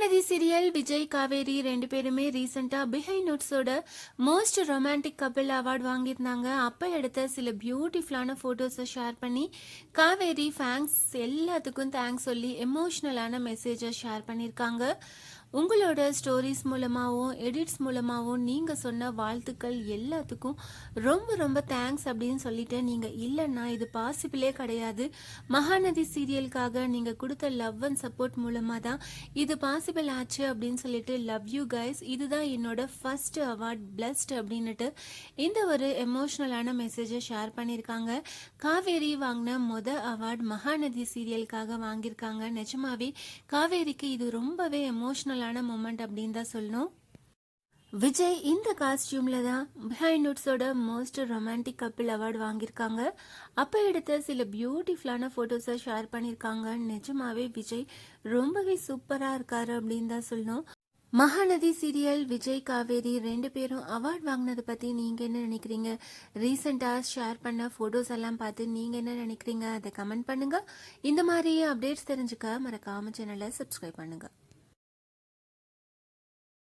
Mahanadi serial Vijay Kaveri ரெண்டு பேருமே ரீசெண்டா பிஹைண்ட் நோட்ஸோட மோஸ்ட் ரொமான்டிக் கப்பிள் அவார்டு வாங்கியிருந்தாங்க. அப்போ எடுத்த சில பியூட்டிஃபுல்லான ஃபோட்டோஸை ஷேர் பண்ணி காவேரி ஃபேன்ஸ் எல்லாத்துக்கும் தேங்க்ஸ் சொல்லி எமோஷ்னலான மெசேஜை ஷேர் பண்ணியிருக்காங்க. உங்களோட ஸ்டோரிஸ் மூலமாகவும் எடிட்ஸ் மூலமாகவும் நீங்கள் சொன்ன வாழ்த்துக்கள் எல்லாத்துக்கும் ரொம்ப ரொம்ப தேங்க்ஸ் அப்படின்னு சொல்லிட்டு, நீங்கள் இல்லைன்னா இது பாசிபிளே கிடையாது. மகாநதி சீரியலுக்காக நீங்கள் கொடுத்த லவ் அண்ட் சப்போர்ட் மூலமாக தான் இது பாசிபிள் ஆச்சு அப்படின்னு சொல்லிட்டு, லவ் யூ கைஸ், இதுதான் என்னோட ஃபர்ஸ்ட் அவார்ட், பிளஸ்ட் அப்படின்னுட்டு இந்த ஒரு எமோஷ்னலான மெசேஜை ஷேர் பண்ணியிருக்காங்க. காவேரி வாங்கின அவார்ட் மகாநதி சீரியலுக்காக வாங்கியிருக்காங்க. நிஜமாவே காவேரிக்கு இது ரொம்பவே எமோஷ்னலான மூமெண்ட் அப்படின்னு தான் சொல்லணும். விஜய் இந்த காஸ்டியூம்ல தான் பிஹைண்ட் நோட்ஸோட மோஸ்ட் ரொமான்டிக் கப்பிள் அவார்டு வாங்கியிருக்காங்க. அப்போ எடுத்த சில பியூட்டிஃபுல்லான ஃபோட்டோஸை ஷேர் பண்ணியிருக்காங்க. நிஜமாவே விஜய் ரொம்பவே சூப்பராக இருக்காரு அப்படின்னு தான் சொல்லணும். மகாநதி சீரியல் விஜய் காவேரி ரெண்டு பேரும் அவார்ட் வாங்கினதை பற்றி நீங்கள் என்ன நினைக்கிறீங்க? ரீசெண்டாக ஷேர் பண்ண ஃபோட்டோஸ் எல்லாம் பார்த்து நீங்கள் என்ன நினைக்கிறீங்க? அதை கமெண்ட் பண்ணுங்கள். இந்த மாதிரி அப்டேட்ஸ் தெரிஞ்சுக்க மறக்காம சேனலை சப்ஸ்கிரைப் பண்ணுங்கள்.